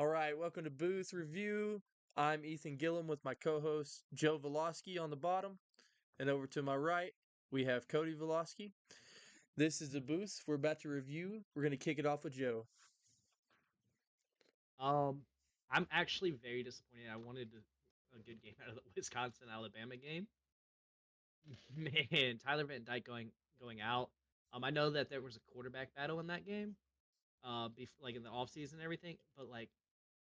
All right, welcome to Booth Review. I'm Ethan Gillum with my co-host Joe Velosky on the bottom, and over to my right we have Cody Velosky. This is the Booth we're about to review. We're going to kick it off with Joe. Um, I'm actually very disappointed. I wanted a good game out of the Wisconsin Alabama game. Man, Tyler Van Dyke going out. I know that there was a quarterback battle in that game, like in the offseason and everything, but like,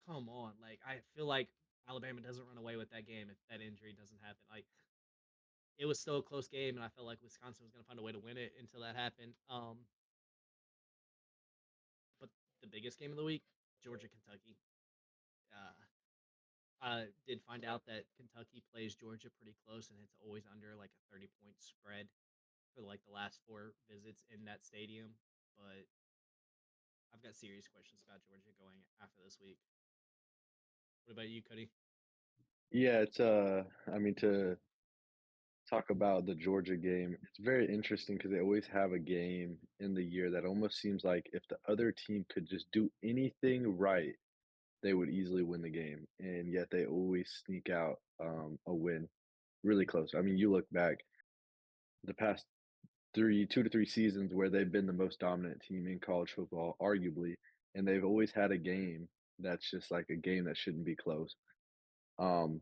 come on, like I feel like Alabama doesn't run away with that game if that injury doesn't happen. Like it was still a close game, and I felt like Wisconsin was gonna find a way to win it until that happened. But the biggest game of the week, Georgia Kentucky. Uh, I did find out that Kentucky plays Georgia pretty close, and it's always under like a 30-point spread for like the last four visits in that stadium. But I've got serious questions about Georgia going after this week. What about you, Cody? Yeah, I mean, to talk about the Georgia game, it's very interesting because they always have a game in the year that almost seems like if the other team could just do anything right, they would easily win the game. And yet they always sneak out a win really close. I mean, you look back the past 2 to 3 seasons where they've been the most dominant team in college football, arguably, and they've always had a game that's just like a game that shouldn't be close. Um,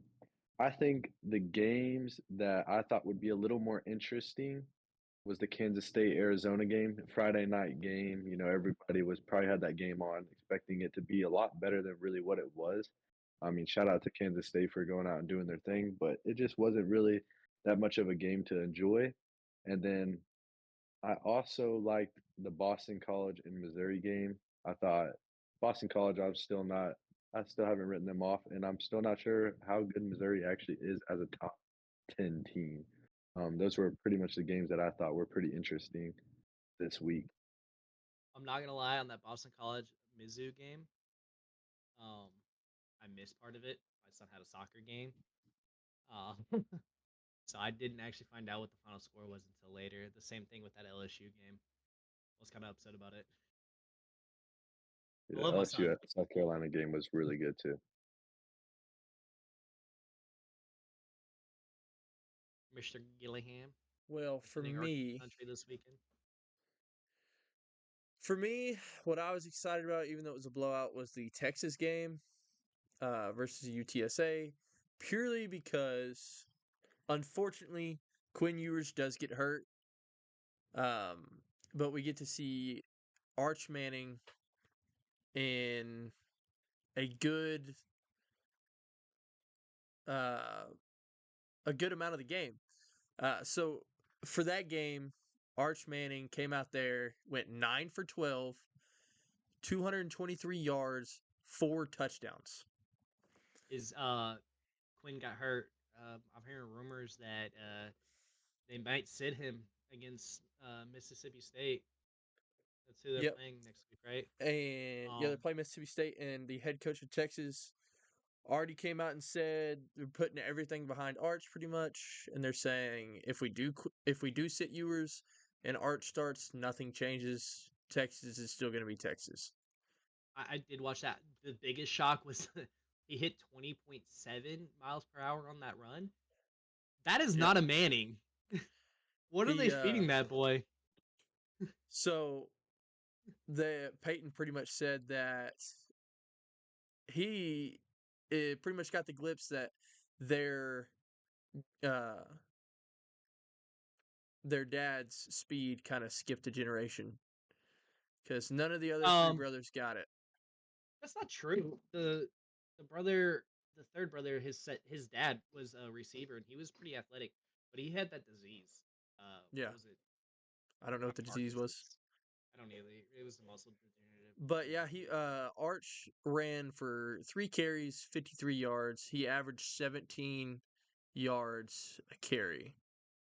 I think the games that I thought would be a little more interesting was the Kansas State Arizona game, Friday night game. You know, everybody was probably had that game on, expecting it to be a lot better than really what it was. I mean, shout out to Kansas State for going out and doing their thing, but it just wasn't really that much of a game to enjoy. And then I also liked the Boston College and Missouri game. I thought Boston College, I still haven't written them off, and I'm still not sure how good Missouri actually is as a top 10 team. Those were pretty much the games that I thought were pretty interesting this week. I'm not gonna lie on that Boston College Mizzou game. Um, I missed part of it. My son had a soccer game. Uh, so I didn't actually find out what the final score was until later. The same thing with that LSU game. I was kind of upset about it. I The love my LSU son. at South Carolina game was really good too. Mr. Gillingham Well, defending our country this weekend. for me, what I was excited about, even though it was a blowout, was the Texas game versus UTSA, purely because, unfortunately, Quinn Ewers does get hurt. Um, but we get to see Arch Manning in a uh, good amount of the game. So for that game, Arch Manning came out there, went 9 for 12, 223 yards, 4 touchdowns. Is Quinn got hurt? I'm hearing rumors that they might sit him against Mississippi State. That's who they're Yep. playing next week, right? And yeah, they Um, play Mississippi State, and the head coach of Texas already came out and said they're putting everything behind Arch pretty much, and they're saying if we do sit Ewers and Arch starts, nothing changes. Texas is still going to be Texas. I did watch that. The biggest shock was he hit 20.7 miles per hour on that run. That is Yep. not a Manning. What are they He feeding that boy? so the Peyton pretty much said that he pretty much got the glimpse that their uh their dad's speed kind of skipped a generation because none of the other three Um, brothers got it. that's not true. The brother, the third brother, his dad was a receiver and he was pretty athletic, but he had that disease. Yeah, What was it? I don't know what Not the disease was, Parkinson's. I don't either. It was a muscle degenerative but yeah, disease. he Arch ran for 3 carries, 53 yards. He averaged 17 yards a carry.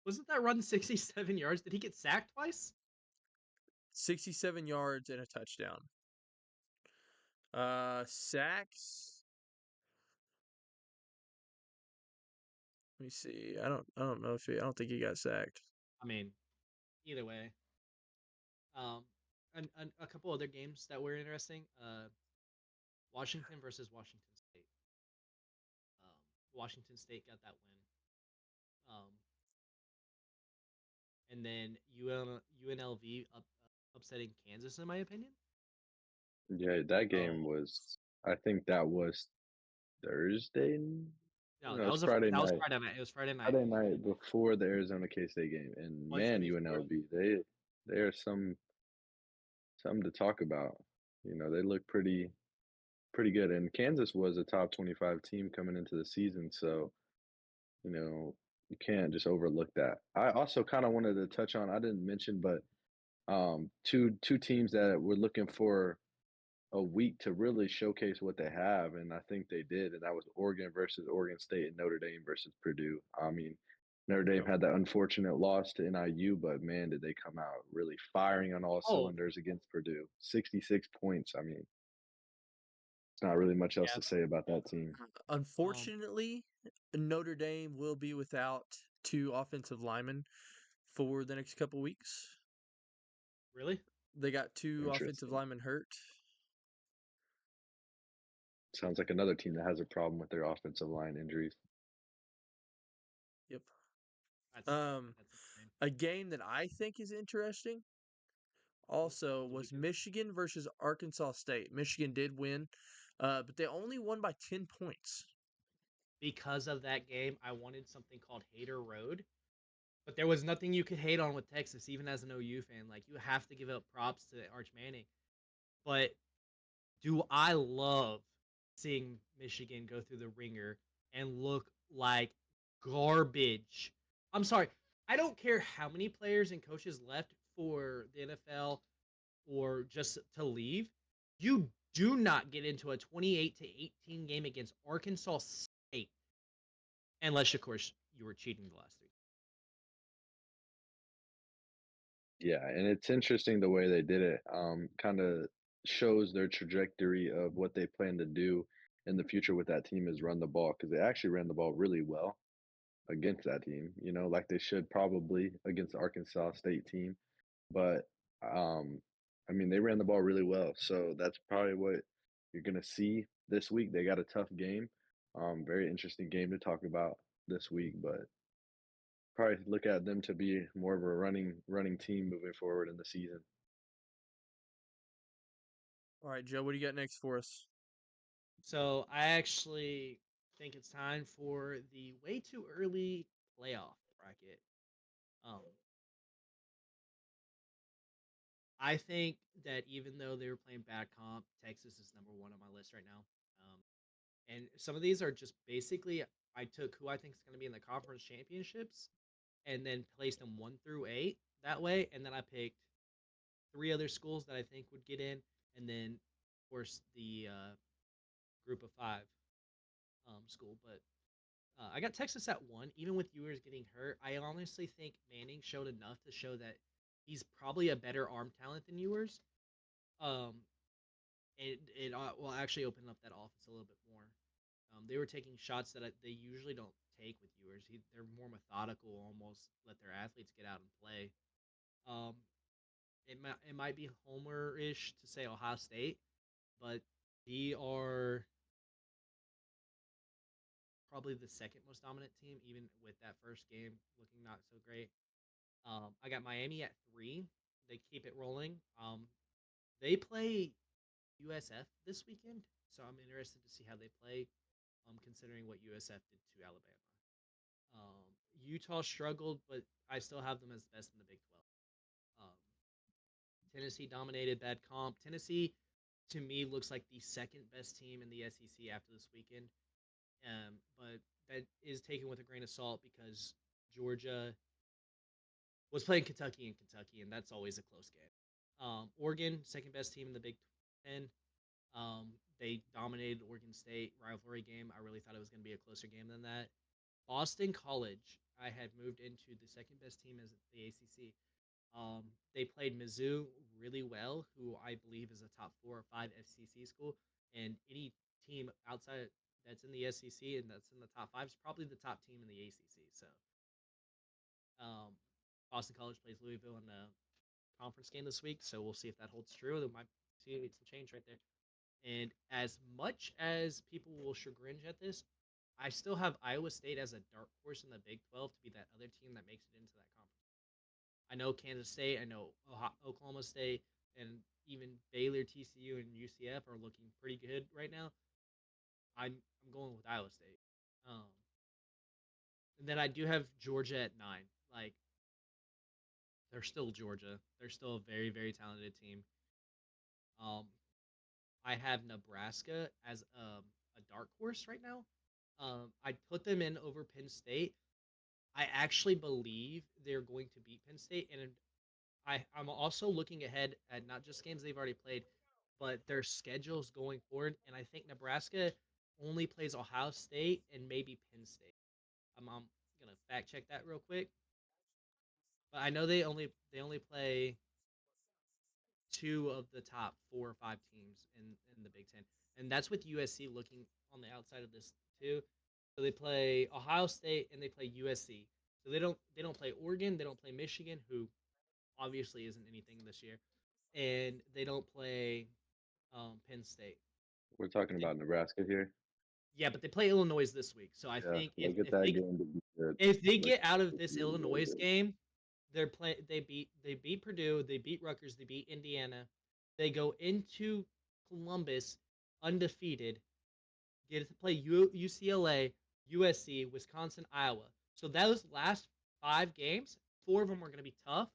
Wasn't that run 67 yards? Did he get sacked twice? 67 yards and a touchdown. Sacks. Let me see. I don't know if I don't think he got sacked. I mean, either way. Um, and a couple other games that were interesting. Washington versus Washington State. Washington State got that win. Um, and then UNLV upsetting Kansas, in my opinion. Yeah, that game Oh was. I think that was Thursday. no, No, it's Friday that was night. Friday night. It was Friday night. Friday night before the Arizona K State game, and man, 174. UNLV, they are something to talk about. You know, they look pretty good, and Kansas was a top 25 team coming into the season, so you know you can't just overlook that. I also kind of wanted to touch on. I didn't mention, but two teams that were looking for a week to really showcase what they have, and I think they did, and that was Oregon versus Oregon State and Notre Dame versus Purdue. I mean, Notre Dame Yep. had that unfortunate loss to NIU, but man, did they come out really firing on all Oh cylinders against Purdue. 66 points. I mean, it's not really much else yeah. to say about that team. Um, Unfortunately, Notre Dame will be without two offensive linemen for the next couple weeks. really? They got two offensive Interesting. linemen hurt. Sounds like another team that has a problem with their offensive line injuries. Yep. That's Um, that's insane. a game that I think is interesting also The was weekend Michigan versus Arkansas State. Michigan did win, but they only won by 10 points. because of that game, I wanted something called Hater Road, but there was nothing you could hate on with Texas, even as an OU fan. Like you have to give up props to Arch Manning. But do I love seeing Michigan go through the ringer and look like garbage? I'm sorry. I don't care how many players and coaches left for the NFL or just to leave. You do not get into a 28-18 game against Arkansas State unless, of course, you were cheating the last three. Yeah, and it's interesting the way they did it. Kind of shows their trajectory of what they plan to do in the future with that team is run the ball because they actually ran the ball really well against that team. You know, like they should probably against the Arkansas State team. But um, I mean, they ran the ball really well, so that's probably what you're gonna see this week. They got a tough game, very interesting game to talk about this week, but probably look at them to be more of a running team moving forward in the season. All right, Joe, what do you got next for us? So I actually think it's time for the way too early playoff bracket. Um, I think that even though they were playing bad comp, Texas is number one on my list right now. Um, and some of these are just basically I took who I think is going to be in the conference championships and then placed them 1 through 8 that way, and then I picked three other schools that I think would get in, and then of course the group of five school. But I got Texas at 1, even with Ewers getting hurt. I honestly think Manning showed enough to show that he's probably a better arm talent than Ewers. Um, it will actually open up that offense a little bit more. They were taking shots that they usually don't take with Ewers. They're more methodical, almost let their athletes get out and play. Um, it might be Homer-ish to say Ohio State, but they are probably the second most dominant team, even with that first game looking not so great. I got Miami at 3. They keep it rolling. They play USF this weekend, so I'm interested to see how they play. Considering what USF did to Alabama. Utah struggled, but I still have them as best in the Big 12. Um, Tennessee dominated bad comp. Tennessee, to me, looks like the second best team in the SEC after this weekend. But that is taken with a grain of salt because Georgia was playing Kentucky, and that's always a close game. Oregon, second best team in the Big 10. They dominated Oregon State rivalry game. I really thought it was going to be a closer game than that. Boston College, I had moved into the second best team as the ACC. They played Mizzou really well, who I believe is a top 4 or 5 SEC school, and any team outside that's in the SEC and that's in the top 5 is probably the top team in the ACC. So, um, Boston College plays Louisville in the conference game this week, so we'll see if that holds true. There might see some change right there. And as much as people will chagrin at this, I still have Iowa State as a dark horse in the Big 12 to be that other team that makes it into that conference. I know Kansas State, I know Oklahoma State, and even Baylor, TCU, and UCF are looking pretty good right now. I'm going with Iowa State. And then I do have Georgia at 9. Like, they're still Georgia. They're still a very, very talented team. Um, I have Nebraska as a dark horse right now. I'd put them in over Penn State. I actually believe they're going to beat Penn State, and I'm also looking ahead at not just games they've already played, but their schedules going forward. And I think Nebraska only plays Ohio State and maybe Penn State. I'm gonna fact check that real quick, but I know they only play two of the top 4 or 5 teams in the Big Ten, and that's with USC looking on the outside of this too. So they play Ohio State and they play USC. So they don't play Oregon, they don't play Michigan, who obviously isn't anything this year, and they don't play Penn State. We're talking They, about Nebraska here. yeah, but they play Illinois this week. So I Yeah, think if look at if that they game to be good. if they Look get out of at this the really Illinois good. game, they beat Purdue, they beat Rutgers, they beat Indiana. They go into Columbus undefeated, get to play UCLA, USC, Wisconsin, Iowa. So those last 5 games, 4 of them are going to be tough,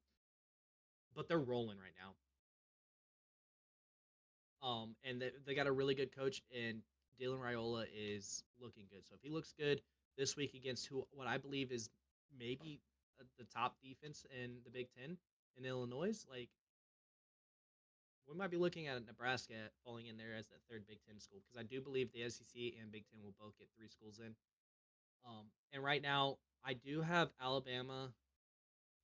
but they're rolling right now. And they got a really good coach, and Dylan Raiola is looking good. So if he looks good this week against what I believe is maybe the top defense in the Big Ten in Illinois, like we might be looking at Nebraska falling in there as the third Big Ten school because I do believe the SEC and Big Ten will both get 3 schools in. And right now, I do have Alabama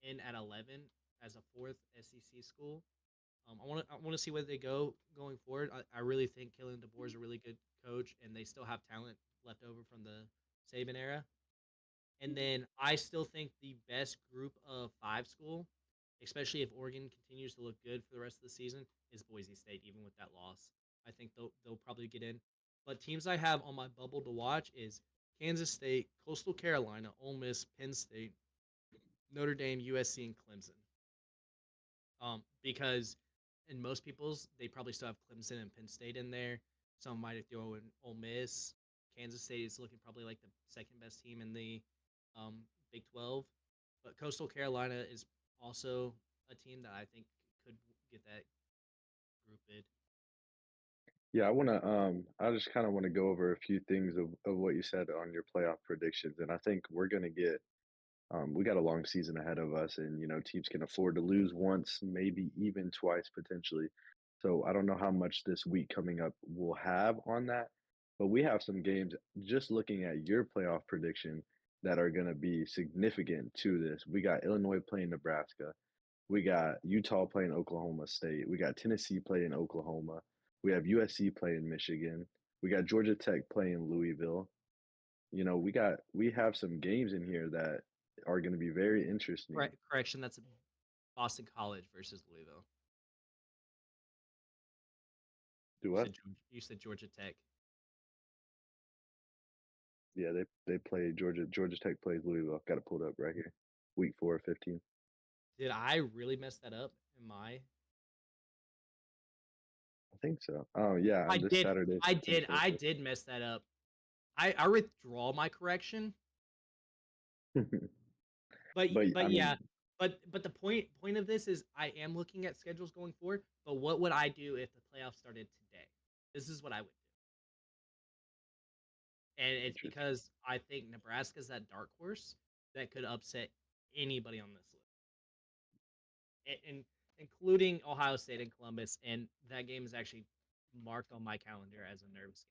in at 11 as a fourth SEC school. I want to see where they go going forward. I really think Kalen DeBoer is a really good coach, and they still have talent left over from the Saban era. And then I still think the best group of 5 school, especially if Oregon continues to look good for the rest of the season, is Boise State. Even with that loss, I think they'll probably get in. But teams I have on my bubble to watch is Kansas State, Coastal Carolina, Ole Miss, Penn State, Notre Dame, USC, and Clemson. Because in most people's, they probably still have Clemson and Penn State in there. Some might throw in Ole Miss. Kansas State is looking probably like the second best team in the um, Big 12. But Coastal Carolina is also a team that I think could get that group bid. Yeah, I just kind of want to go over a few things of what you said on your playoff predictions, and I think we're gonna get we got a long season ahead of us, and teams can afford to lose once, maybe even twice potentially. So I don't know how much this week coming up will have on that, but we have some games just looking at your playoff prediction that are going to be significant to this. We got Illinois playing Nebraska. We got Utah playing Oklahoma State. We got Tennessee playing Oklahoma. We have USC playing Michigan. We got Georgia Tech playing Louisville. We have some games in here that are going to be very interesting. Correction, that's Boston College versus Louisville. Do what? You said Georgia Tech. Yeah, they play Georgia. Georgia Tech plays Louisville. I've got it pulled up right here. Week 4 of 15. Did I really mess that up? I think so. Oh yeah, I this did. Saturday. I did mess that up. I withdraw my correction. But But I yeah, mean, but the point of this is I am looking at schedules going forward. But what would I do if the playoffs started today? This is what I would do, and it's interesting. because I think Nebraska's that dark horse that could upset anybody on this list, and including Ohio State and Columbus. And that game is actually marked on my calendar as a nervous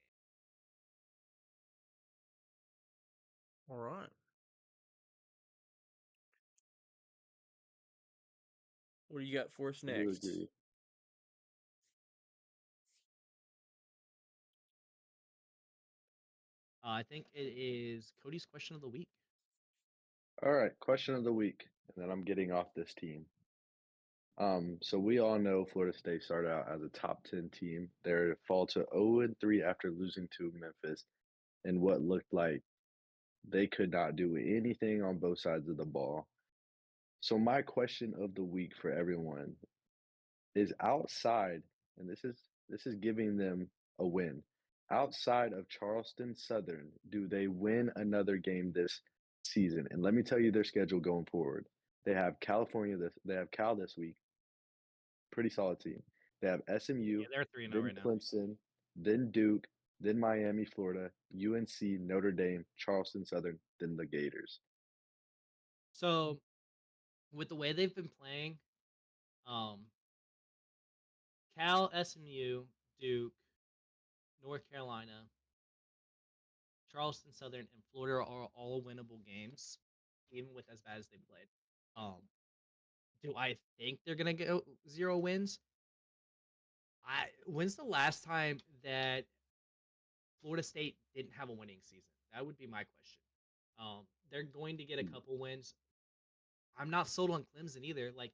game. All right. What do you got for us I do next? agree. I think it is Cody's question of the week. All right, question of the week, and then I'm getting off this team. So we all know Florida State started out as a top 10 team. They fall to 0-3 after losing to Memphis in what looked like they could not do anything on both sides of the ball. So my question of the week for everyone is outside, and this is giving them a win. Outside of Charleston Southern, do they win another game this season? And let me tell you their schedule going forward. They have Cal this week, pretty solid team. They have SMU, Yeah, they're 3-0 then right now. Clemson, then Duke, then Miami, Florida, UNC, Notre Dame, Charleston Southern, then the Gators. So with the way they've been playing, um, Cal, SMU, Duke, North Carolina, Charleston Southern, and Florida are all winnable games, even with as bad as they played. Do I think they're gonna go 0 wins? When's the last time that Florida State didn't have a winning season? That would be my question. They're going to get a couple wins. I'm not sold on Clemson either. Like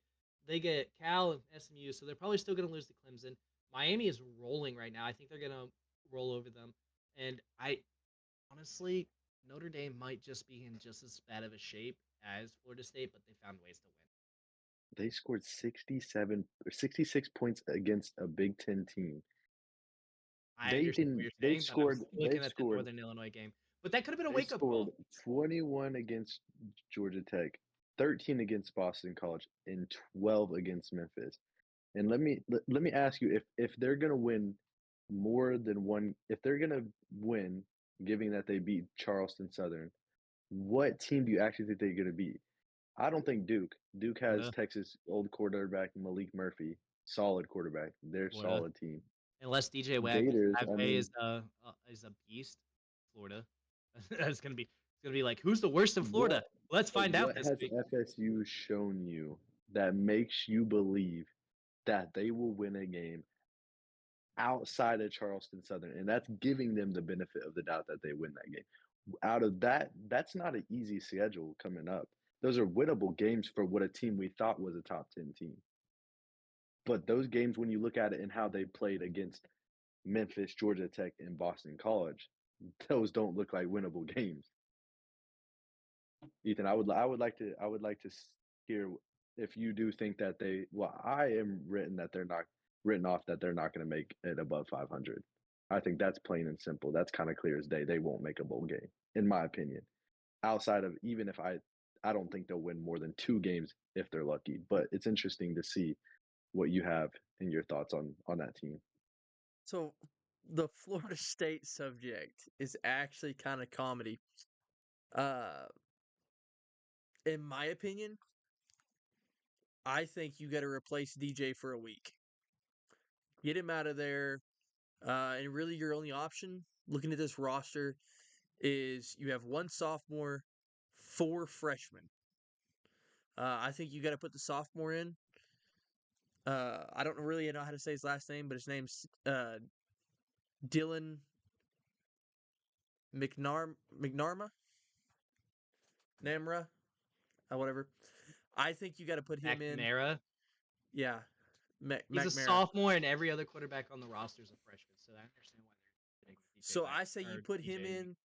they get Cal and SMU, so they're probably still going to lose to Clemson. Miami is rolling right now. I think they're going to roll over them. And I honestly, Notre Dame might just be in just as bad of a shape as Florida State, but they found ways to win. They scored 67 or 66 points against a Big Ten team. I understand what you're They saying, but I'm still they looking at the scored Northern Illinois game. But that could have been a they wake up scored call. 21 against Georgia Tech, 13 against Boston College, and 12 against Memphis. And let me ask you if they're gonna win more than one, if they're gonna win, given that they beat Charleston Southern, what team do you actually think they're gonna beat? I don't think Duke. Duke has Florida, Texas old quarterback Malik Murphy, solid quarterback. They're a Florida. solid team. Unless DJ Gators, I Wagner mean, is a beast, Florida. It's gonna be like who's the worst in Florida? what Let's find out what this has week. FSU shown you that makes you believe that they will win a game outside of Charleston Southern? And that's giving them the benefit of the doubt that they win that game. Out of that, that's not an easy schedule coming up. Those are winnable games for what a team we thought was a top 10 team. But those games, when you look at it and how they played against Memphis, Georgia Tech, and Boston College, those don't look like winnable games. Ethan, I would like to hear if you do think that they. Well, I am written off that they're not going to make it above 500. I think that's plain and simple. That's kind of clear as day. They won't make a bowl game, in my opinion. Outside of even if I don't think they'll win more than 2 games if they're lucky. But it's interesting to see what you have and your thoughts on that team. So the Florida State subject is actually kind of comedy. Uh, in my opinion, I think you got to replace DJ for a week. Get him out of there. And really, your only option, looking at this roster, is you have one sophomore, 4 freshmen. I think you got to put the sophomore in. I don't really know how to say his last name, but his name's Dylan McNamara, whatever. I think you got to put him in. McNamara. Yeah, He's a sophomore, and every other quarterback on the roster is a freshman. So I understand why they're getting DJ. So I say you put him in.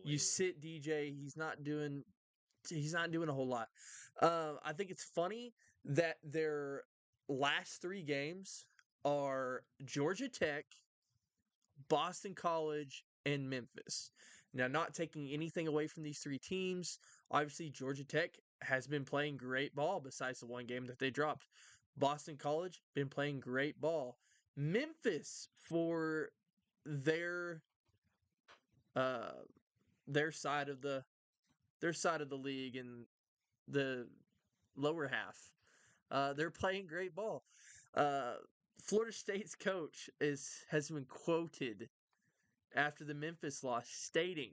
You sit DJ. He's not doing a whole lot. I think it's funny that their last 3 games are Georgia Tech, Boston College, and Memphis. Now, not taking anything away from these 3 teams, obviously Georgia Tech has been playing great ball besides the one game that they dropped. Boston College been playing great ball. Memphis, for their side of the league and the lower half, they're playing great ball. Florida State's coach has been quoted after the Memphis loss stating,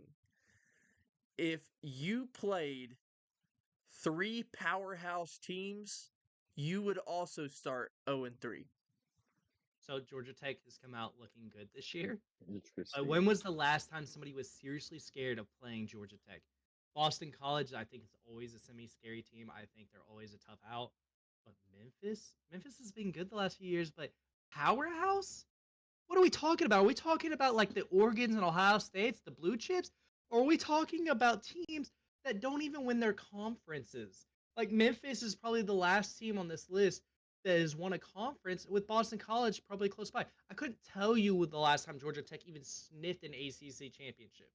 if you played 3 powerhouse teams, you would also start 0-3. So Georgia Tech has come out looking good this year. Interesting. When was the last time somebody was seriously scared of playing Georgia Tech? Boston College, I think, is always a semi-scary team. I think they're always a tough out. But Memphis has been good the last few years, but powerhouse? What are we talking about? Are we talking about like the Oregons and Ohio States, the blue chips? Or are we talking about teams that don't even win their conferences? Like Memphis is probably the last team on this list that has won a conference, with Boston College probably close by. I couldn't tell you the last time Georgia Tech even sniffed an ACC championship.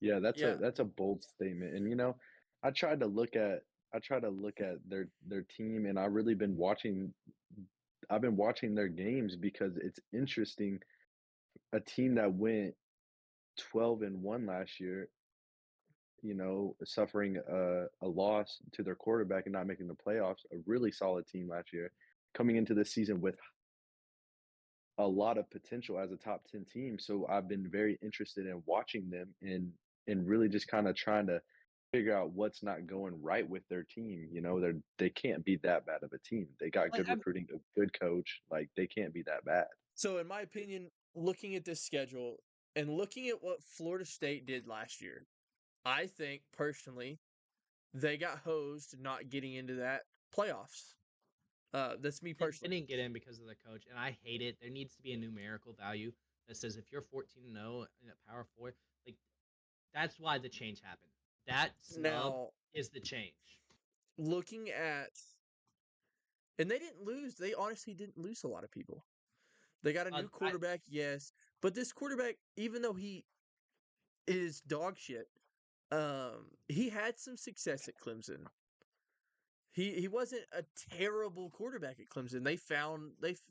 Yeah, Yeah, that's a bold statement. And I tried to look at I try to look at their team, and I've been watching their games because it's interesting. A team that went 12-1 last year, suffering a loss to their quarterback and not making the playoffs, a really solid team last year, coming into this season with a lot of potential as a top 10 team. So I've been very interested in watching them and really just kind of trying to figure out what's not going right with their team. They can't be that bad of a team. They got Like good recruiting, a good coach. Like they can't be that bad. so in my opinion, looking at this schedule and looking at what Florida State did last year, I think personally they got hosed not getting into that playoffs. That's me they personally. didn't get in because of the coach, and I hate it. There needs to be a numerical value that says if you're 14-0 in a Power Four, like that's why the change happened. That snub Now, is the change. looking at, and they didn't lose. They honestly didn't lose a lot of people. They got a new I quarterback, yes, but this quarterback, even though he is dog shit, he had some success at Clemson. He wasn't a terrible quarterback at Clemson.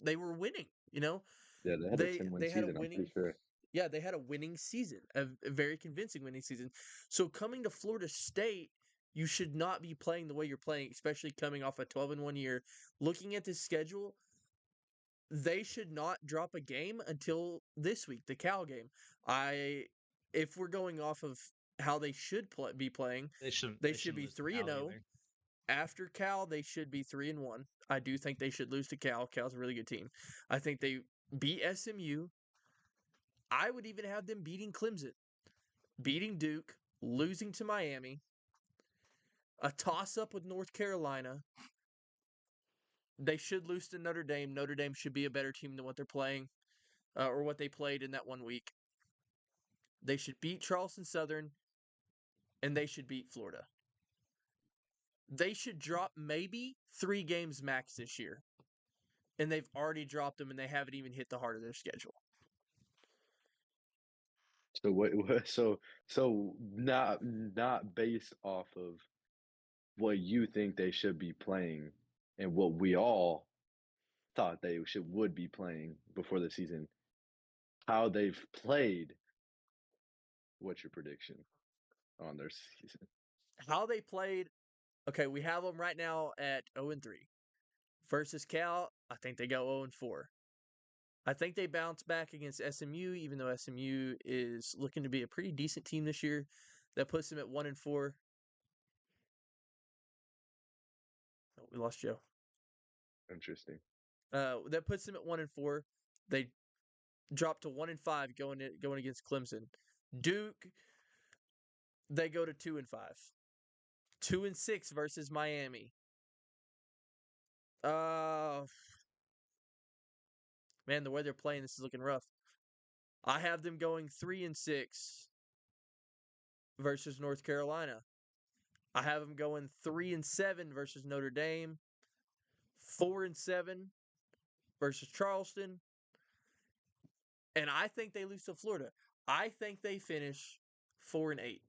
They were winning. Yeah, they had a They 10-win they had a season, I'm winning pretty sure. yeah, they had a winning season, a very convincing winning season. So coming to Florida State, you should not be playing the way you're playing, especially coming off a 12-1 year. Looking at this schedule, they should not drop a game until this week, the Cal game. I If we're going off of how they should be playing, they shouldn't they they should shouldn't be lose to 3 and Cal 0. either. After Cal, they should be 3 and 1. I do think they should lose to Cal. Cal's a really good team. I think they beat SMU. I would even have them beating Clemson, beating Duke, losing to Miami, a toss up with North Carolina. They should lose to Notre Dame. Notre Dame should be a better team than what they're playing, or what they played in that 1 week. They should beat Charleston Southern, and they should beat Florida. They should drop maybe 3 games max this year, and they've already dropped them, and they haven't even hit the heart of their schedule. So so not based off of what you think they should be playing and what we all thought they would be playing before the season. How they've played, what's your prediction on their season? How they played, okay, we have them right now at 0-3. Versus Cal, I think they go 0-4. I think they bounce back against SMU, even though SMU is looking to be a pretty decent team this year. That puts them at 1-4. Oh, we lost Joe. Interesting. That puts them at 1-4. They drop to 1-5 going against Clemson. Duke, they go to 2-5. 2-6 versus Miami. Man, the way they're playing, this is looking rough. I have them going 3-6 versus North Carolina. I have them going 3-7 versus Notre Dame, 4-7 versus Charleston, and I think they lose to Florida. I think they finish 4-8.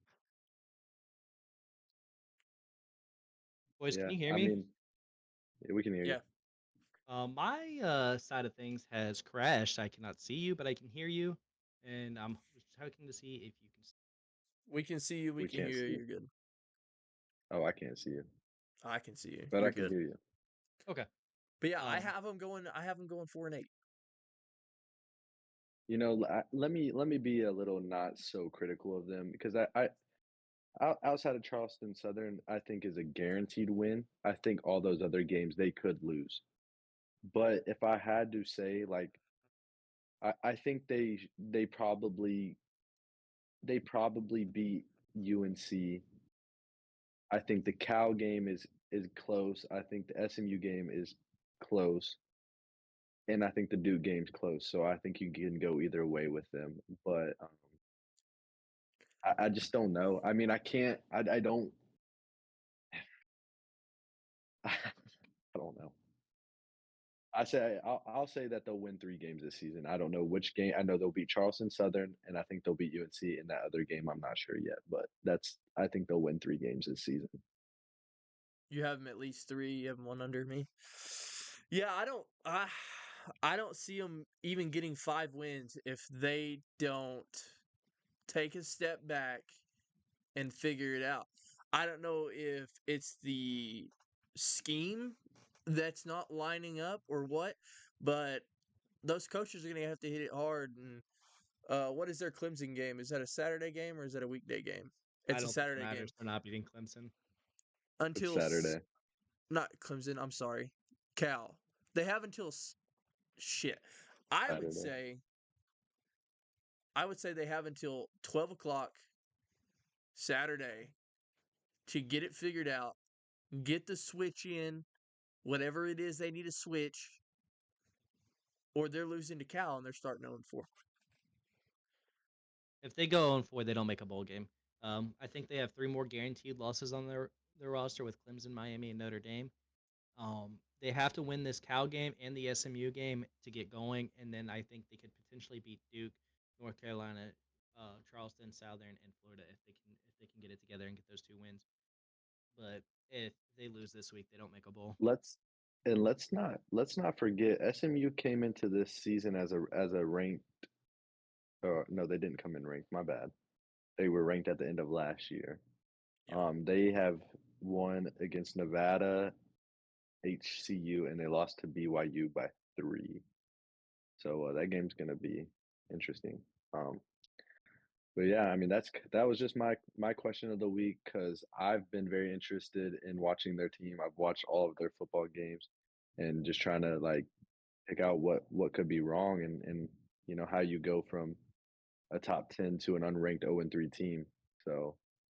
Boys, can Yeah, you hear I me? mean, yeah, we can hear you. Yeah, My side of things has crashed. I cannot see you, but I can hear you, and I'm just checking to see if you can. we can see you. We We can can't hear see you. you. You're good. Oh, I can't see you, I can see you. but I You're can good. hear you. Okay. But yeah, I Um, have them going. I have them going 4-8. Let me be a little not so critical of them because outside of Charleston Southern, I think is a guaranteed win. I think all those other games they could lose. But if I had to say, like, I think they probably beat UNC. I think the Cal game is close. I think the SMU game is close, and I think the Duke game's close. So I think you can go either way with them. But I just don't know. I mean, I can't. I don't. I don't know. I'll say that they'll win 3 games this season. I don't know which game. I know they'll beat Charleston Southern, and I think they'll beat UNC in that other game. I'm not sure yet, but I think they'll win 3 games this season. You have them at least 3. You have 'em one under me. Yeah, I don't see them even getting 5 wins if they don't take a step back and figure it out. I don't know if it's the scheme that's not lining up or what, but those coaches are going to have to hit it hard. And what is their Clemson game? Is that a Saturday game or is that a weekday game? I It's a don't think it Saturday game. matters. They're not beating Clemson. It's Until Saturday. not Clemson, I'm sorry. Cal. They have until shit. I would Saturday. say they have until 12 o'clock Saturday to get it figured out, get the switch in, whatever it is they need to switch, or they're losing to Cal and they're starting 0-4. If they go 0-4, they don't make a bowl game. I think they have 3 more guaranteed losses on their roster with Clemson, Miami, and Notre Dame. They have to win this Cal game and the SMU game to get going, and then I think they could potentially beat Duke, North Carolina, Charleston, Southern, and Florida if they can get it together and get those 2 wins. But if they lose this week, they don't make a bowl. Let's not forget SMU came into this season as a ranked. No, they didn't come in ranked. My bad. They were ranked at the end of last year. Yep. They have won against Nevada, HCU, and they lost to BYU by 3. So that game's gonna be interesting. But yeah, I mean that was just my question of the week because I've been very interested in watching their team. I've watched all of their football games, and just trying to like pick out what could be wrong and how you go from a top 10 to an unranked 0-3 team.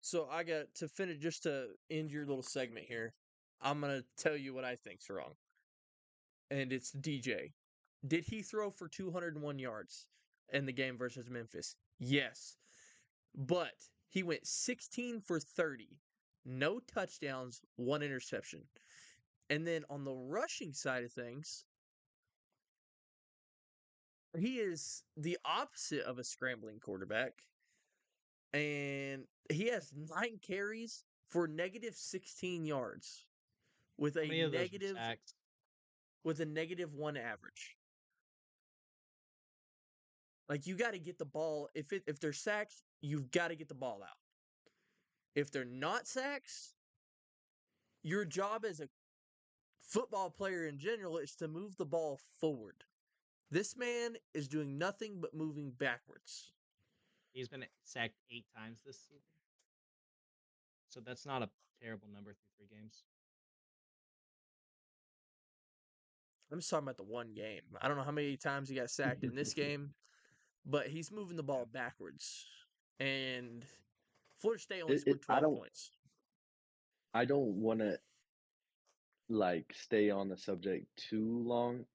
So I got to finish, just to end your little segment here. I'm going to tell you what I think's wrong. And it's DJ. Did he throw for 201 yards in the game versus Memphis? Yes. But he went 16 for 30. No touchdowns, 1 interception. And then on the rushing side of things, he is the opposite of a scrambling quarterback. And he has 9 carries for negative 16 yards with How a many of those were negative sacks? with a -1 average. Like, you got to get the ball. If they're sacks, you've got to get the ball out. If they're not sacks, your job as a football player in general is to move the ball forward. This man is doing nothing but moving backwards. He's been sacked 8 times this season. So that's not a terrible number through 3 games. I'm just talking about the one game. I don't know how many times he got sacked in this game, but he's moving the ball backwards. And Florida State only scored 12 points. I don't want to like stay on the subject too long,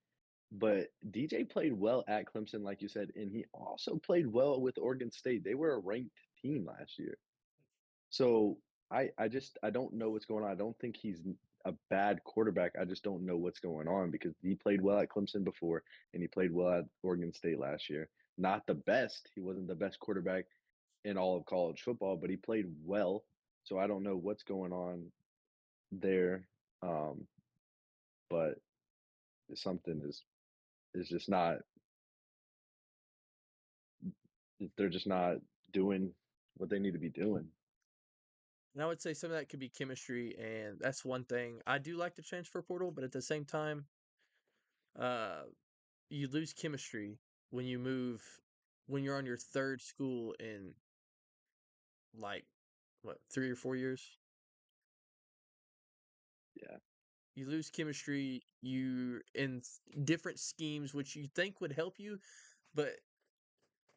but DJ played well at Clemson, like you said, and he also played well with Oregon State. They were a ranked team last year. So I don't know what's going on. I don't think he's a bad quarterback. I just don't know what's going on because he played well at Clemson before and he played well at Oregon State last year. Not the best. He wasn't the best quarterback in all of college football, but he played well. So I don't know what's going on there. But something is just not. They're just not doing what they need to be doing. And I would say some of that could be chemistry, and that's one thing. I do like the transfer portal, but at the same time, you lose chemistry when you're on your 3rd school in like what, 3 or 4 years. Yeah. You lose chemistry. You in different schemes, which you think would help you, but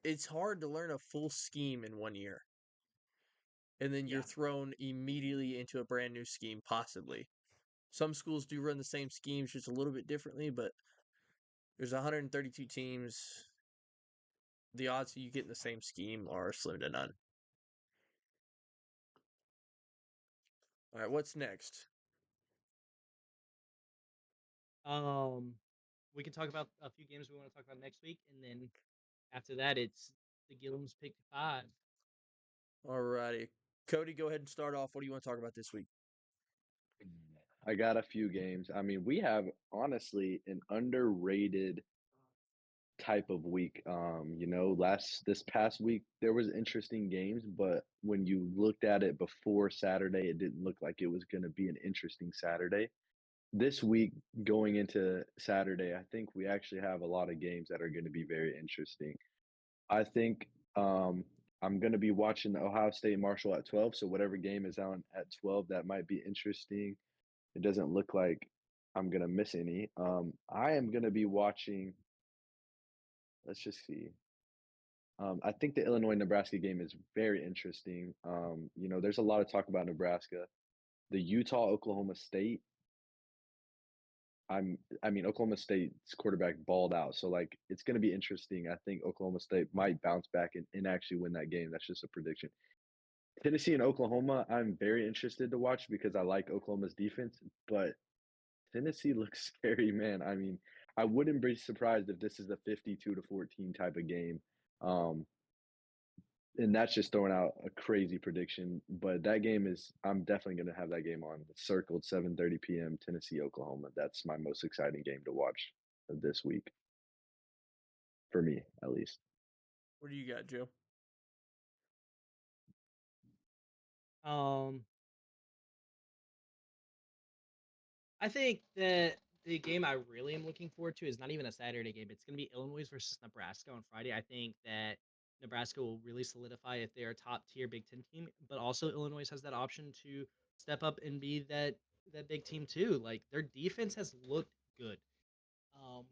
it's hard to learn a full scheme in 1 year. And then you're Yeah. thrown immediately into a brand new scheme, possibly. Some schools do run the same schemes just a little bit differently, but there's 132 teams. The odds of you getting the same scheme are slim to none. All right, what's next? We can talk about a few games we want to talk about next week, and then after that, it's the Gillum's Pick 5. All righty. Cody, go ahead and start off. What do you want to talk about this week? I got a few games. I mean, we have honestly an underrated type of week. This past week there was interesting games, but when you looked at it before Saturday, it didn't look like it was going to be an interesting Saturday. This week going into Saturday, I think we actually have a lot of games that are going to be very interesting. I think I'm going to be watching the Ohio State Marshall at 12. So whatever game is on at 12, that might be interesting. It doesn't look like I'm going to miss any. I am going to be watching. Let's just see. I think the Illinois Nebraska game is very interesting. There's a lot of talk about Nebraska. The Utah Oklahoma State. Oklahoma State's quarterback balled out, so like it's going to be interesting. I think Oklahoma State might bounce back and actually win that game. That's just a prediction. Tennessee and Oklahoma, I'm very interested to watch because I like Oklahoma's defense, but Tennessee looks scary, man. I mean, I wouldn't be surprised if this is a 52-14 type of game. Um, and that's just throwing out a crazy prediction. But that game is, I'm definitely going to have that game on. It's circled 7:30 p.m. Tennessee, Oklahoma. That's my most exciting game to watch this week, for me at least. What do you got, Joe? I think that the game I really am looking forward to is not even a Saturday game. It's going to be Illinois versus Nebraska on Friday. I think that Nebraska will really solidify if they are a top tier Big Ten team, but also Illinois has that option to step up and be that big team too. Like their defense has looked good. Um,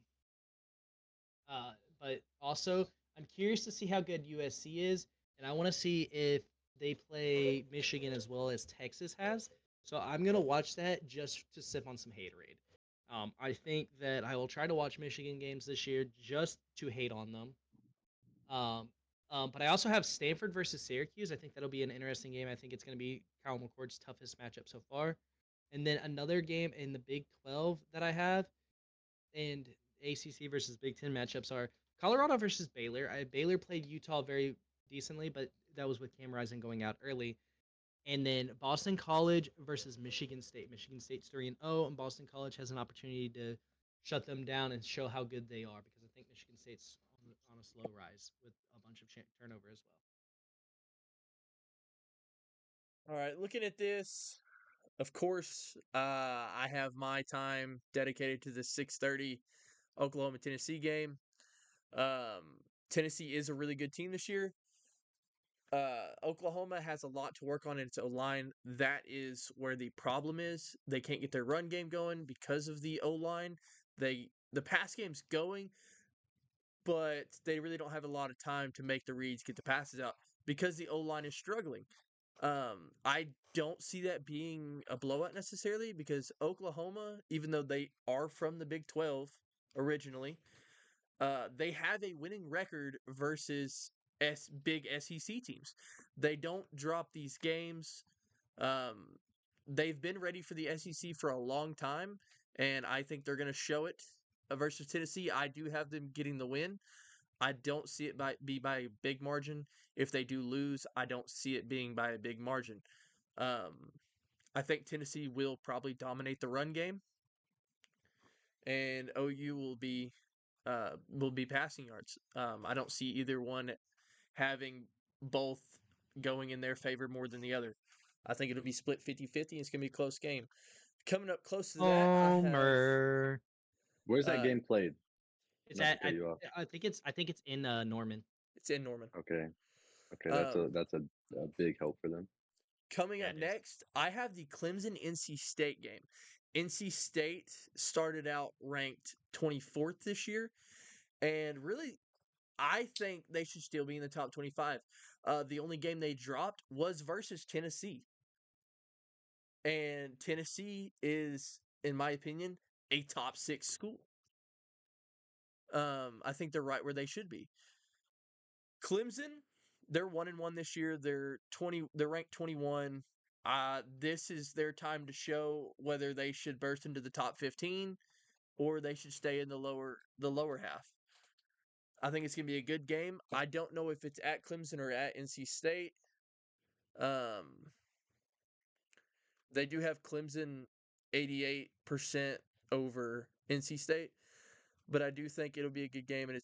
but also I'm curious to see how good USC is, and I want to see if they play Michigan as well as Texas has. So I'm gonna watch that just to sip on some haterade. I think that I will try to watch Michigan games this year just to hate on them. Um, but I also have Stanford versus Syracuse. I think that'll be an interesting game. I think it's going to be Kyle McCord's toughest matchup so far. And then another game in the Big 12 that I have, and ACC versus Big 10 matchups are Colorado versus Baylor. Baylor played Utah very decently, but that was with Cam Rising going out early. And then Boston College versus Michigan State. Michigan State's 3-0, and Boston College has an opportunity to shut them down and show how good they are because I think Michigan State's on a slow rise with a bunch of turnover as well. All right, looking at this, of course, I have my time dedicated to the 6:30 Oklahoma Tennessee game. Tennessee is a really good team this year. Oklahoma has a lot to work on in its O line. That is where the problem is. They can't get their run game going because of the O line. The pass game's going, but they really don't have a lot of time to make the reads, get the passes out because the O line is struggling. I don't see that being a blowout necessarily because Oklahoma, even though they are from the Big 12 originally, they have a winning record versus big SEC teams. They don't drop these games. Um, they've been ready for the SEC for a long time, and I think they're going to show it versus Tennessee. I do have them getting the win. I don't see it be by a big margin. If they do lose, I don't see it being by a big margin. I think Tennessee will probably dominate the run game, and OU will be passing yards. I don't see either one having both going in their favor more than the other. I think it'll be split 50-50. It's going to be a close game. Coming up close to that, I have Homer. Where's that game played? It's Not to at cut you off. I think it's in Norman. it's in Norman. Okay. Um, That's a big help for them. Coming Yeah, up it is. next, I have the Clemson NC State game. NC State started out ranked 24th this year, and really, I think they should still be in the top 25. The only game they dropped was versus Tennessee. And Tennessee is in my opinion, a top 6 school. I think they're right where they should be. Clemson, they're 1-1 this year. They're ranked 21. This is their time to show whether they should burst into the top 15 or they should stay in the lower half. I think it's going to be a good game. I don't know if it's at Clemson or at NC State. They do have Clemson 88% over NC State, but I do think it'll be a good game, and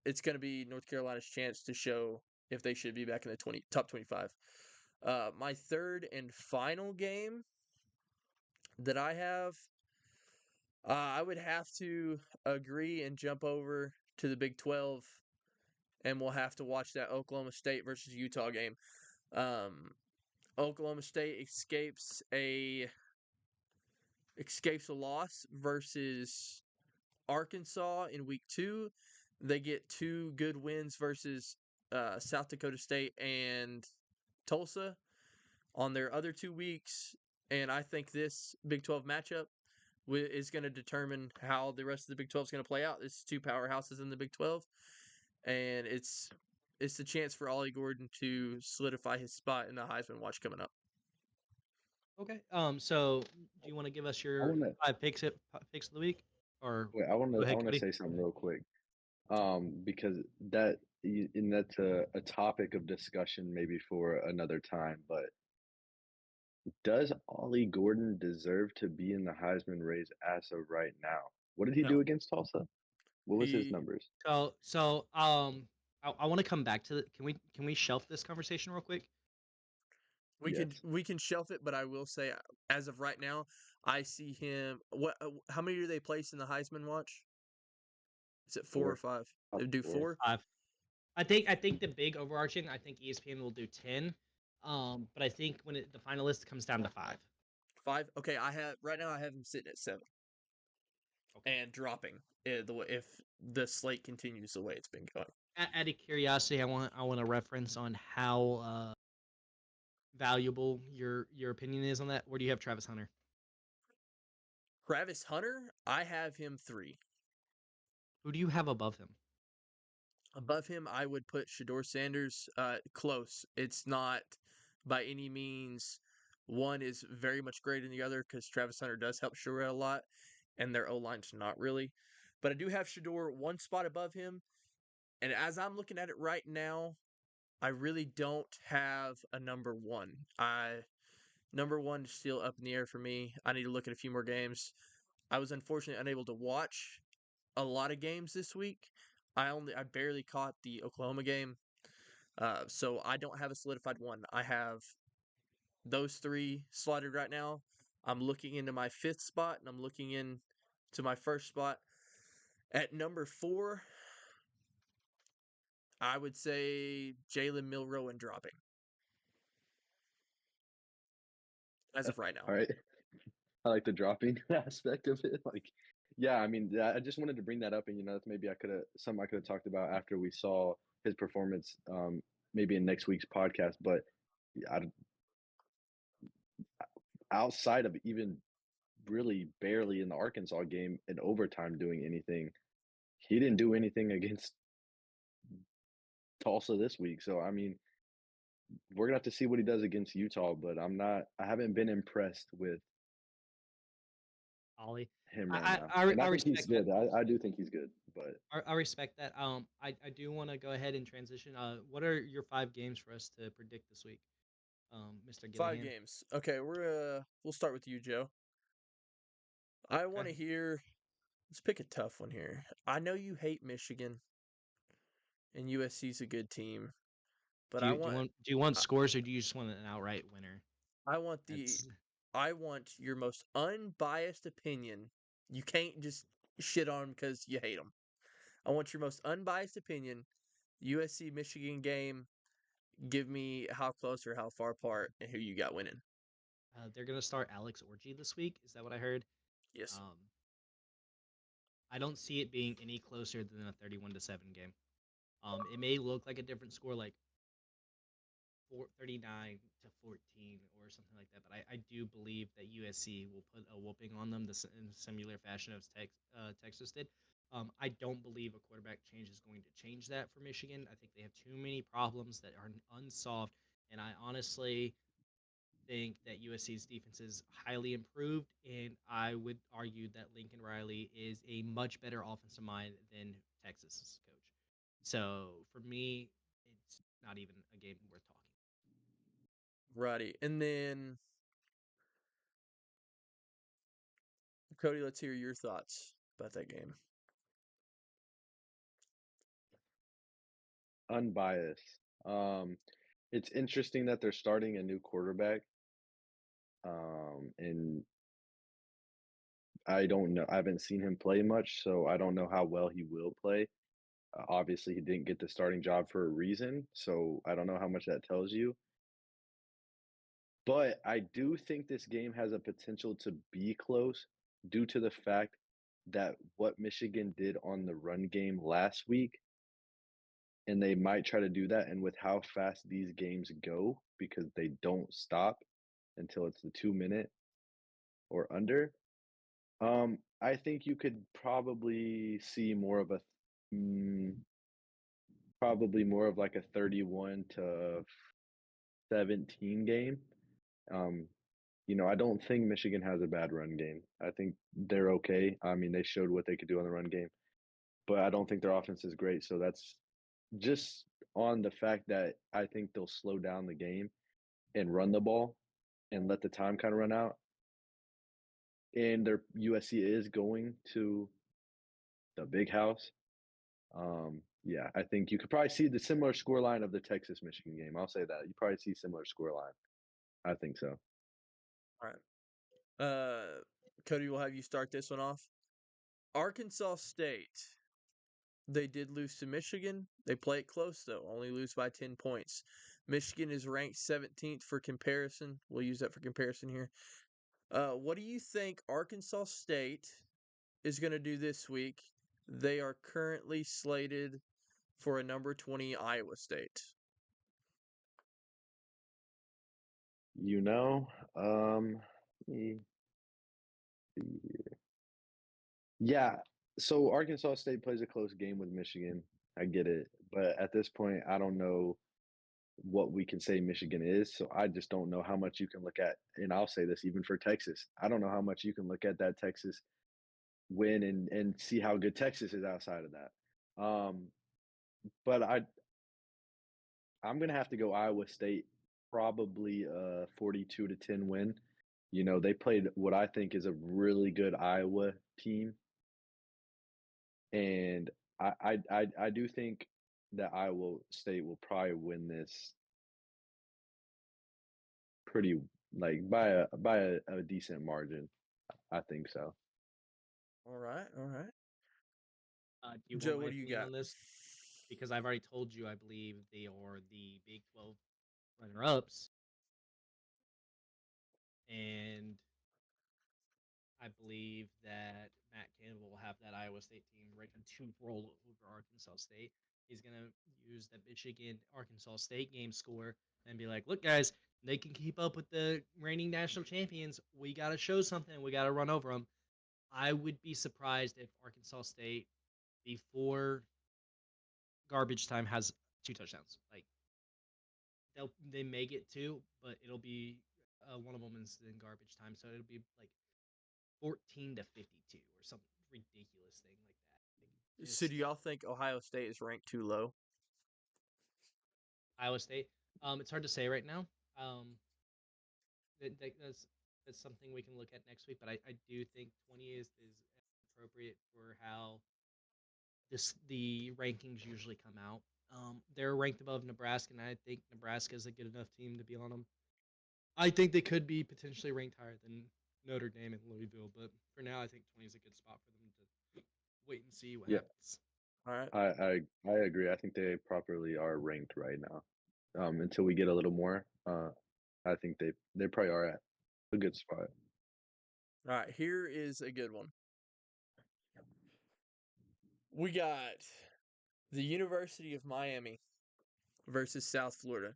it's going to be North Carolina's chance to show if they should be back in the top 25. My third and final game that I have, I would have to agree and jump over to the Big 12, and we'll have to watch that Oklahoma State versus Utah game. Oklahoma State escapes a loss versus Arkansas in week 2. They get 2 good wins versus South Dakota State and Tulsa on their other 2 weeks, and I think this Big 12 matchup is going to determine how the rest of the Big 12 is going to play out. It's 2 powerhouses in the Big 12, and it's the chance for Ollie Gordon to solidify his spot in the Heisman watch coming up. Okay. So do you want to give us I your want to 5 picks of the week? Or wait. I want go to. I ahead, want to Cody. say something real quick. Because that's a topic of discussion maybe for another time. But does Ollie Gordon deserve to be in the Heisman race as of right now? What did he No. do against Tulsa? What was his He numbers? I want to come back to the. Can we shelf this conversation real quick? Yes. we can shelf it, but I will say as of right now, I see him. How many do they place in the Heisman watch? Is it 4 or 5? They do 4. 5. I think the big overarching. I think ESPN will do 10. But I think when the final list comes down to 5. 5. Okay, I have him sitting at 7 and dropping if the slate continues the way it's been going. Out of curiosity, I want a reference on how valuable your opinion is on that. Where do you have Travis Hunter? Travis Hunter, I have him 3. Who do you have above him? Above him, I would put Shedeur Sanders. Close. It's not by any means one is very much greater than the other because Travis Hunter does help Shedeur a lot, and their O-line's not really. But I do have Shedeur 1 spot above him, and as I'm looking at it right now, I really don't have a number 1. Number 1 is still up in the air for me. I need to look at a few more games. I was unfortunately unable to watch a lot of games this week. I barely caught the Oklahoma game, so I don't have a solidified 1. I have those 3 slotted right now. I'm looking into my 5th spot, and I'm looking into my 1st spot. At number 4, I would say Jalen Milroe and dropping. As of right now. All right. I like the dropping aspect of it. Yeah, I mean, I just wanted to bring that up, and that's maybe something I could have talked about after we saw his performance, maybe in next week's podcast. But outside of even really barely in the Arkansas game in overtime doing anything, he didn't do anything against Tulsa this week. So I mean, we're gonna have to see what he does against Utah. But I haven't been impressed with Ollie. him right now. I And I think respect he's good. I do think he's good, but I respect that. I do want to go ahead and transition. What are your 5 games for us to predict this week, Mr. Gillihan? 5 games. Okay, we'll start with you, Joe. I want to hear. Let's pick a tough one here. I know you hate Michigan, and USC's a good team, but do you want scores, or do you just want an outright winner? I want your most unbiased opinion. You can't just shit on them because you hate them. I want your most unbiased opinion. USC Michigan game. Give me how close or how far apart and who you got winning. They're gonna start Alex Orji this week. Is that what I heard? Yes. I don't see it being any closer than a 31-7 game. It may look like a different score, like 39-14 or something like that. But I do believe that USC will put a whooping on them in similar fashion as Texas did. I don't believe a quarterback change is going to change that for Michigan. I think they have too many problems that are unsolved, and I honestly think that USC's defense is highly improved, and I would argue that Lincoln Riley is a much better offensive mind than Texas's coach. So for me, it's not even a game worth talking. Righty. And then, Cody, let's hear your thoughts about that game. Unbiased. It's interesting that they're starting a new quarterback. And I don't know. I haven't seen him play much, so I don't know how well he will play. Obviously, he didn't get the starting job for a reason, so I don't know how much that tells you. But I do think this game has a potential to be close due to the fact that what Michigan did on the run game last week, and they might try to do that. And with how fast these games go, because they don't stop until it's the 2 minute or under, I think you could probably see more of a probably more of like a 31-17 game. Um, I don't think Michigan has a bad run game. I think they're okay. I mean, they showed what they could do on the run game, but I don't think their offense is great. So that's just on the fact that I think they'll slow down the game and run the ball and let the time kind of run out. And their USC is going to the big house. Yeah, I think you could probably see the similar scoreline of the Texas Michigan game. I'll say that. You probably see similar scoreline. I think so. All right. Cody, we'll have you start this one off. Arkansas State. They did lose to Michigan. They play it close, though. Only lose by 10 points. Michigan is ranked 17th for comparison. We'll use that for comparison here. What do you think Arkansas State is going to do this week? They are currently slated for a number 20 Iowa State. Let me see here. Yeah, so Arkansas State plays a close game with Michigan. I get it, but at this point, I don't know what we can say Michigan is. So I just don't know how much you can look at, and I'll say this even for Texas. I don't know how much you can look at that Texas win and see how good Texas is outside of that. But I'm gonna have to go Iowa State, probably a 42-10 win. They played what I think is a really good Iowa team, and I do think that Iowa State will probably win this pretty like by a decent margin. I think so. All right, all right. Do you Joe, want my what do you opinion got? on this? Because I've already told you, I believe they are the Big 12 runner-ups, and I believe that Matt Campbell will have that Iowa State team ready to roll over Arkansas State. He's going to use the Michigan Arkansas State game score and be like, look, guys, they can keep up with the reigning national champions. We got to show something. We got to run over them. I would be surprised if Arkansas State, before garbage time, has 2 touchdowns. Like, they may get 2, but it'll be one of them is in garbage time. So it'll be like 14-52 or some ridiculous thing like that. So do y'all think Ohio State is ranked too low? Iowa State. It's hard to say right now. That's something we can look at next week. But I do think 20 is appropriate for how the rankings usually come out. They're ranked above Nebraska, and I think Nebraska is a good enough team to be on them. I think they could be potentially ranked higher than Notre Dame and Louisville, but for now, I think 20 is a good spot for them to wait and see what Yeah. happens. All right. I agree. I think they properly are ranked right now. Until we get a little more, I think they probably are at a good spot. All right, here is a good one. We got the University of Miami versus South Florida.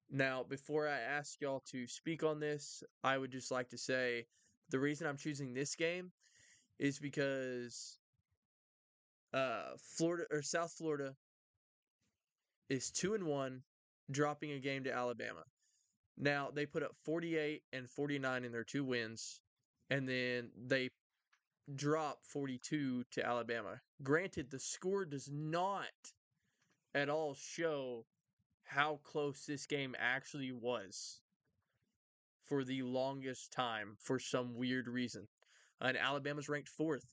Now, before I ask y'all to speak on this, I would just like to say the reason I'm choosing this game is because Florida or South Florida is 2-1, dropping a game to Alabama. Now they put up 48 and 49 in their 2 wins, and then they drop 42 to Alabama. Granted, the score does not at all show how close this game actually was for the longest time for some weird reason. And Alabama's ranked 4th,